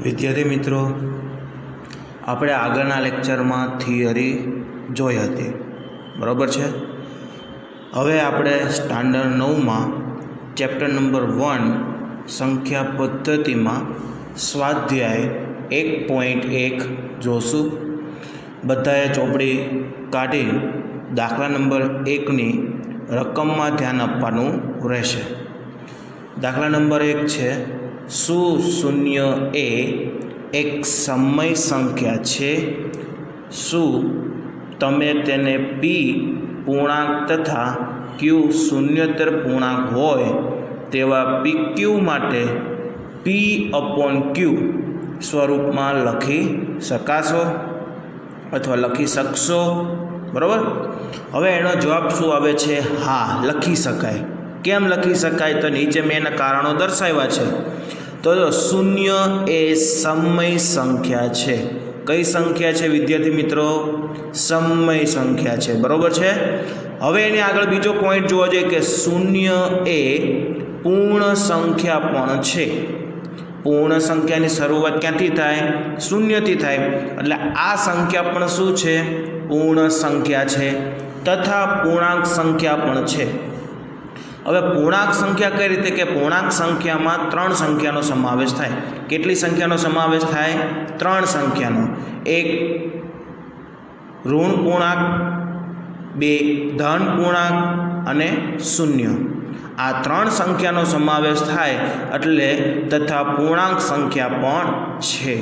વિદ્યાર્થી મિત્રો, આપણે આગળના લેક્ચરમાં થિયરી જોઈ હતી, બરાબર છે. હવે આપણે સ્ટાન્ડર્ડ 9માં ચેપ્ટર નંબર 1 સંખ્યા પદ્ધતિમાં સ્વાધ્યાય 1.1 જોશું. બધાએ ચોપડી કાઢી દાખલા નંબર 1ની રકમમાં ધ્યાન આપવાનું રહેશે. દાખલા નંબર 1 છે, શું શૂન્ય એ એક સમય સંખ્યા છે? શું તમે તેને પી પૂર્ણાંક તથા ક્યુ શૂન્યોત્તર પૂર્ણાંક હોય તેવા પી ક્યુ માટે P/Q સ્વરૂપમાં લખી શકાશો અથવા લખી શકશો? બરાબર. હવે એનો જવાબ શું આવે છે? હા, લખી શકાય. કેમ લખી શકાય? તો નીચે મેં એના કારણો દર્શાવ્યા છે. તો શૂન્ય એ સમય સંખ્યા છે. કઈ સંખ્યા છે વિદ્યાર્થી મિત્રો? સમય સંખ્યા છે, બરાબર છે. હવે એની આગળ બીજો પોઈન્ટ જોવો જોઈએ કે શૂન્ય એ પૂર્ણ સંખ્યા પણ છે. પૂર્ણ સંખ્યાની શરૂઆત ક્યાંથી થાય? શૂન્યથી થાય. એટલે આ સંખ્યા પણ શું છે? પૂર્ણ સંખ્યા છે તથા પૂર્ણાંક સંખ્યા પણ છે. હવે પૂર્ણાંક સંખ્યા કઈ રીતે? કે પૂર્ણાંક સંખ્યામાં 3 સંખ્યાનો સમાવેશ થાય. કેટલી સંખ્યાનો સમાવેશ થાય? 3 સંખ્યાનો. એક ઋણ પૂર્ણાંક, 2 ધન પૂર્ણાંક અને 0. આ 3 સંખ્યાનો સમાવેશ થાય એટલે તથા પૂર્ણાંક સંખ્યા પણ છે.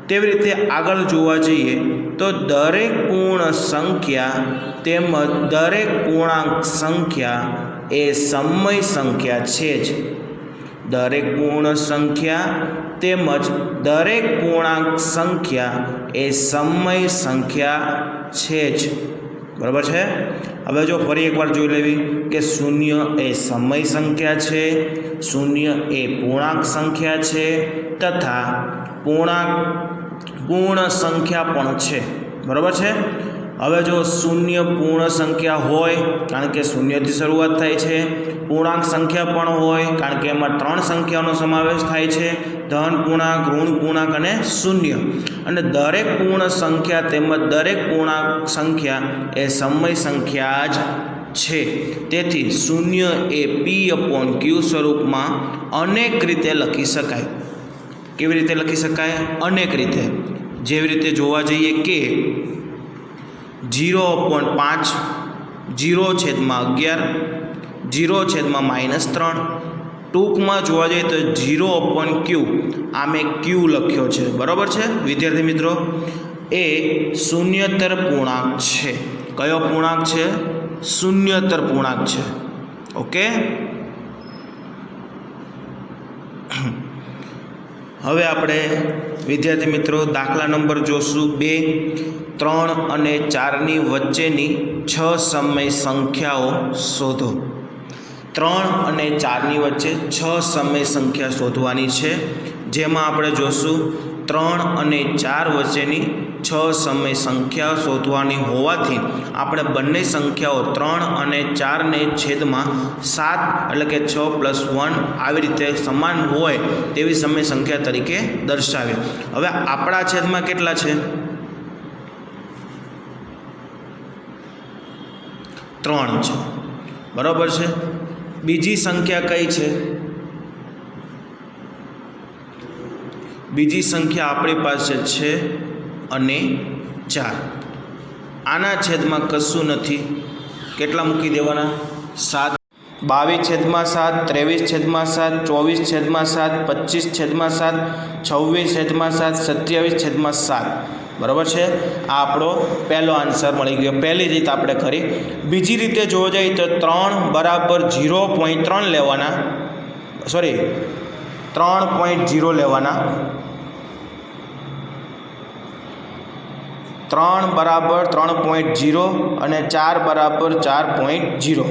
તેવી રીતે આગળ જોવા જઈએ તો દરેક પૂર્ણ સંખ્યા તેમજ દરેક પૂર્ણાંક સંખ્યા એ સમય સંખ્યા છે જ. દરેક પૂર્ણ સંખ્યા તેમજ દરેક પૂર્ણાંક સંખ્યા એ સમય સંખ્યા છે જ, બરાબર છે. હવે જો ફરી એકવાર જોઈ લેવી કે શૂન્ય એ સમય સંખ્યા છે, શૂન્ય એ પૂર્ણાંક સંખ્યા છે તથા પૂર્ણ સંખ્યા પણ છે, બરાબર છે. હવે જો શૂન્ય પૂર્ણ સંખ્યા હોય કારણ કે શૂન્યથી શરૂઆત થાય છે, પૂર્ણાંક સંખ્યા પણ હોય કારણ કે એમાં 3 સંખ્યાનો સમાવેશ થાય છે, ધન પૂર્ણાંક, ઋણ પૂર્ણાંક અને 0. અને દરેક પૂર્ણ સંખ્યા તેમજ દરેક પૂર્ણાંક સંખ્યા એ સમય સંખ્યા જ છે. તેથી શૂન્ય એ P/Q સ્વરૂપમાં અનેક રીતે લખી શકાય. કેવી રીતે લખી શકાય? અનેક રીતે. જેવી રીતે જોવા જઈએ કે 0/5, 0/11, 0/-3. ટૂંકમાં જોવા જઈએ તો 0/Q. આ મેં Q લખ્યો છે, બરાબર છે વિદ્યાર્થી મિત્રો. એ શૂન્યોત્તર પૂર્ણાંક છે. કયો પૂર્ણાંક છે? શૂન્યોત્તર પૂર્ણાંક છે. ઓકે. હવે આપણે વિદ્યાર્થી મિત્રો દાખલા નંબર જોશું 2. 3 અને 4ની વચ્ચેની 6 સમય સંખ્યાઓ શોધો. 3 અને 4ની વચ્ચે 6 સમય સંખ્યા શોધવાની છે. જેમાં આપણે જોશું 3 અને 4 વચ્ચેની 6 સમય સંખ્યા શોધવાની હોવાથી આપણે બંને સંખ્યાઓ 3 અને 4ને છેદમાં 7 એટલે કે 6 + 1 આવી રીતે સમાન હોય તેવી સમય સંખ્યા તરીકે દર્શાવીએ. હવે આપણા છેદમાં કેટલા છે? 3 છે, બરાબર છે. બીજી સંખ્યા કઈ છે? બીજી સંખ્યા આપણી પાસે છે અને 4. આના છેદમાં કશું નથી. કેટલા મૂકી દેવાના? 7. 22/7, 23/7, 24/7, 25/7, 26/7, 27/7, બરાબર છે. આ આપણો પહેલો આન્સર મળી ગયો. પહેલી રીત આપણે કરી. બીજી રીતે જોવા જઈએ તો 3 = 0.3 લેવાના, 3.0 લેવાના. 3 = 3.0 અને 4 = 4.0.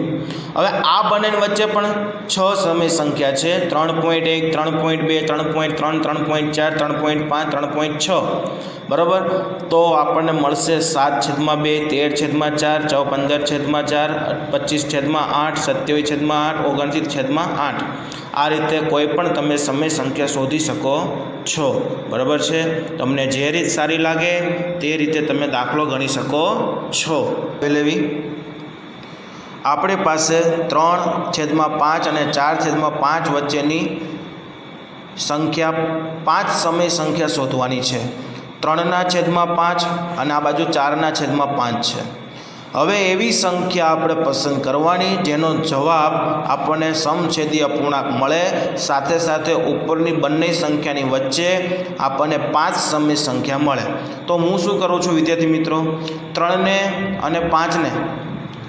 હવે આ બંનેની વચ્ચે પણ 6 સમય સંખ્યા છે. 3.1, 3.2, 3.3, 3.4, 3.5, 3.6, બરાબર. તો આપણને મળશે 7/2, 13/4, 15/4, 25/8, 27/8, 29/8. આ રીતે કોઈ પણ તમે સમય સંખ્યા શોધી શકો છો, બરાબર છે। તમને જે રીત સારી લાગે તે રીતે તમે દાખલો ગણી શકો છો। પહેલી આપણી પાસે 3/5 અને 4/5 વચ્ચેની સંખ્યા 5 સમય સંખ્યા શોધવાની છે। 3/5 અને આ બાજુ 4/5 છે। હવે એવી સંખ્યા આપણે પસંદ કરવાની જેનો જવાબ આપણને સમછેદી અપૂર્ણાંક મળે, સાથે સાથે ઉપરની બંને સંખ્યાની વચ્ચે આપણને 5 સમય સંખ્યા મળે। તો હું શું કરું છું વિદ્યાર્થી મિત્રો, 3 અને 5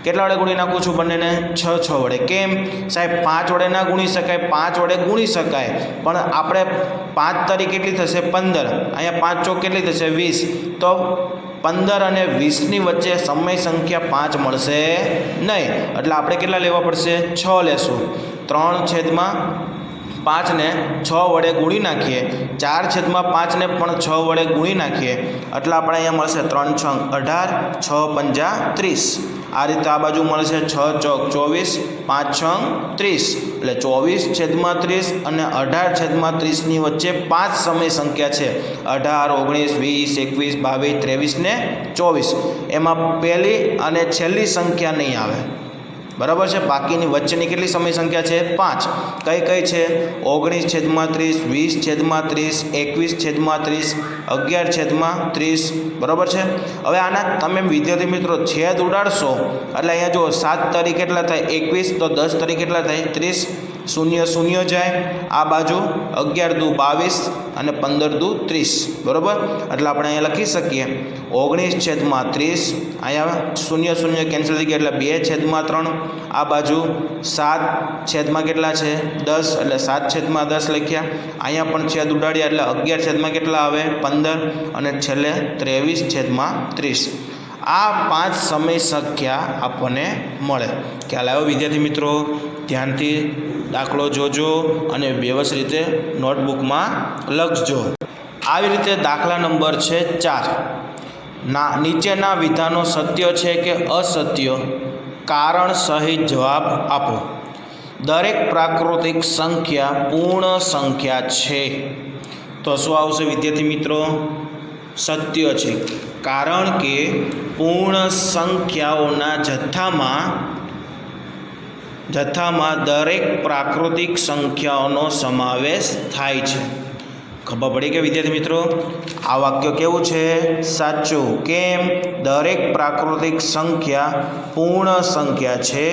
કેટલા વડે ગુણી નાખું છું? બંનેને 6 વડે। કેમ સાહેબ 5 વડે ના ગુણી શકાય? 5 વડે ગુણી શકાય, પણ આપણે 5 તારીખ કેટલી થશે? 15। અહીંયા 5 ચોક કેટલી થશે? 20। તો 15 અને 20ની વચ્ચે સમય સંખ્યા 5 મળશે નહીં, એટલે આપણે કેટલા લેવા પડશે? 6 લેશું। 3/5ને 6 વડે ગુણી નાખીએ, 4/5ને પણ 6 વડે ગુણી નાખીએ, એટલે આપણે અહીંયા મળશે 3 6 18, 6 5 30। આ રીતે આ બાજુ મળશે 6 ચોક 24, 5 6 30, એટલે 24/30 અને 18/30ની વચ્ચે 5 સમય સંખ્યા છે, 18 19 20 21 22 23 ને 24। એમાં પહેલી અને છેલ્લી સંખ્યા નહીં આવે, બરાબર છે। બાકીની વચ્ચેની કેટલી સમય સંખ્યા છે? 5। કઈ કઈ છે? 19/30, 20/30, 21/30, 11/30, બરાબર છે। હવે આના તમે વિદ્યાર્થી મિત્રો છેદ ઉડાડશો એટલે અહીંયા જો 7 તારીખ કેટલા થાય? 21, તો 10 તારીખ કેટલા થાય? 30, 0 0 જાય, આ બાજુ 11 દુ 22 અને 15 દુ 30, બરાબર। એટલે આપણે અહીંયા લખી શકીએ 19/30, અહીંયા 0 0 કેન્સલ થઈ ગયા એટલે 2/3, આ બાજુ 7 કેટલા છે? 10, એટલે 7/10 લખ્યા। અહીંયા પણ છેદ ઉડાડ્યા એટલે 11 કેટલા આવે? 15, અને છેલ્લે 23/30। આ 5 સમય સંખ્યા આપણને મળે। ખ્યાલ આવ્યો વિદ્યાર્થી મિત્રો? ધ્યાનથી દાખલો જોજો અને વ્યવસ્થિત રીતે નોટબુકમાં લખજો। આવી રીતે દાખલા નંબર છે 4। નીચેના વિધાનો સત્ય છે કે અસત્ય? કારણ સહિત જવાબ આપો। દરેક પ્રાકૃતિક સંખ્યા પૂર્ણ સંખ્યા છે, તો શું આવશે વિદ્યાર્થી મિત્રો? સત્ય છે, કારણ કે પૂર્ણ સંખ્યાઓના જથ્થામાં દરેક પ્રાકૃતિક સંખ્યાઓનો સમાવેશ થાય છે। ખબર પડી કે વિદ્યાર્થી મિત્રો? આ વાક્ય કેવું છે? સાચું। કેમ? દરેક પ્રાકૃતિક સંખ્યા પૂર્ણ સંખ્યા છે,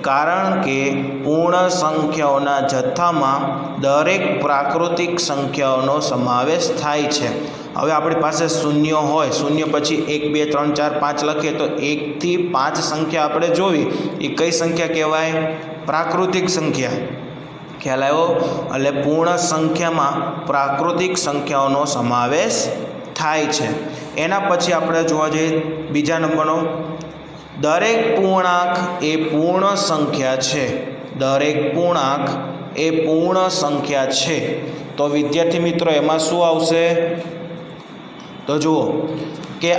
કારણ કે પૂર્ણ સંખ્યાઓના જથ્થામાં દરેક પ્રાકૃતિક સંખ્યાઓનો સમાવેશ થાય છે। હવે આપણી પાસે શૂન્ય હોય, શૂન્ય પછી 1 2 3 4 5 લખીએ તો 1 થી 5 સંખ્યા આપણે જોવી, એ કઈ સંખ્યા કહેવાય? પ્રાકૃતિક સંખ્યા। ખ્યાલ આવ્યો? એટલે પૂર્ણ સંખ્યામાં પ્રાકૃતિક સંખ્યાઓનો સમાવેશ થાય છે। એના પછી આપણે જોવા જઈએ બીજા નંબરનો, દરેક પૂર્ણાંક એ પૂર્ણ સંખ્યા છે। દરેક પૂર્ણાંક એ પૂર્ણ સંખ્યા છે, તો વિદ્યાર્થી મિત્રો એમાં શું આવશે? તો જુઓ કે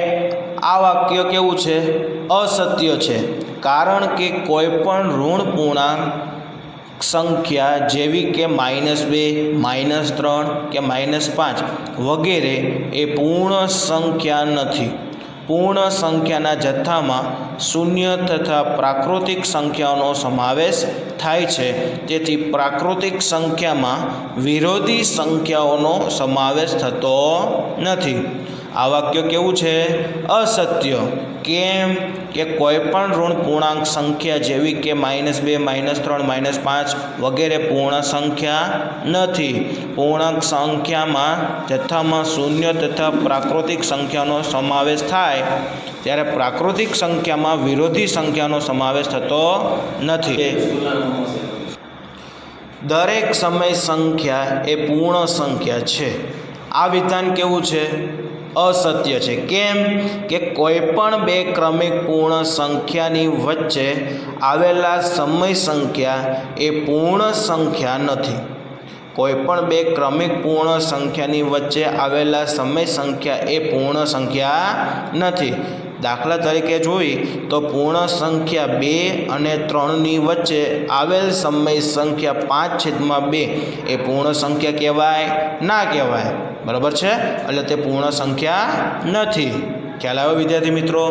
આ વાક્ય કેવું છે? અસત્ય છે, કારણ કે કોઈ પણ ઋણ પૂર્ણાંક સંખ્યા જેવી કે -2, -3 કે -5 વગેરે એ પૂર્ણ સંખ્યા નથી। પૂર્ણ સંખ્યાના જથ્થામાં શૂન્ય તથા પ્રાકૃતિક સંખ્યાઓનો સમાવેશ થાય છે, તેથી પ્રાકૃતિક સંખ્યામાં વિરોધી સંખ્યાઓનો સમાવેશ થતો નથી। આ વાક્ય કેવું છે? અસત્ય। કેમ? કે કોઈ પણ ઋણ પૂર્ણાંક સંખ્યા જેવી કે -2, -3, -5 વગેરે પૂર્ણ સંખ્યા નથી। પૂર્ણાંક સંખ્યામાં જથ્થામાં શૂન્ય તથા પ્રાકૃતિક સંખ્યાનો સમાવેશ થાય, ત્યારે પ્રાકૃતિક સંખ્યામાં વિરોધી સંખ્યાનો સમાવેશ થતો નથી। દરેક સમય સંખ્યા એ પૂર્ણ સંખ્યા છે। આ વિધાન કેવું છે? અસત્ય છે। કેમ? કે કોઈ પણ બે ક્રમિક પૂર્ણ સંખ્યાની વચ્ચે આવેલા સમય સંખ્યા એ પૂર્ણ સંખ્યા નથી। કોઈ પણ બે ક્રમિક પૂર્ણ સંખ્યાની વચ્ચે આવેલા સમય સંખ્યા એ પૂર્ણ સંખ્યા નથી। દાખલા તરીકે જોઈ તો પૂર્ણ સંખ્યા 2 અને 3ની વચ્ચે આવેલ સમય સંખ્યા 5/2 એ પૂર્ણ સંખ્યા કહેવાય ના કહેવાય? બરાબર છે, એટલે તે પૂર્ણ સંખ્યા નથી. ખ્યાલ આવ્યો વિદ્યાર્થી મિત્રો?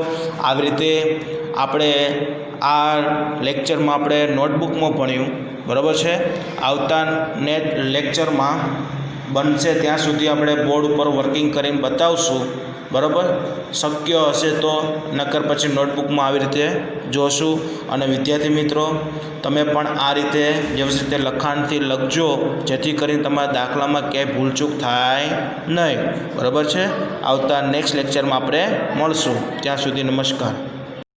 આવી રીતે આપણે આ લેક્ચરમાં આપણે નોટબુકમાં ભણ્યું. બરાબર છે, આવતા લેક્ચરમાં બનશે ત્યાં સુધી આપણે બોર્ડ ઉપર વર્કિંગ કરીને બતાવશું. બરાબર, શક્ય હશે તો, નકર પછી નોટબુકમાં આવી રીતે જોશું. અને વિદ્યાર્થી મિત્રો, તમે પણ આ રીતે વ્યવસ્થિત રીતે લખાણથી લખજો, જેથી કરીને તમારા દાખલામાં ક્યાંય ભૂલચૂક થાય નહીં. બરાબર છે, આવતા નેક્સ્ટ લેક્ચરમાં આપણે મળશું. ત્યાં સુધી નમસ્કાર.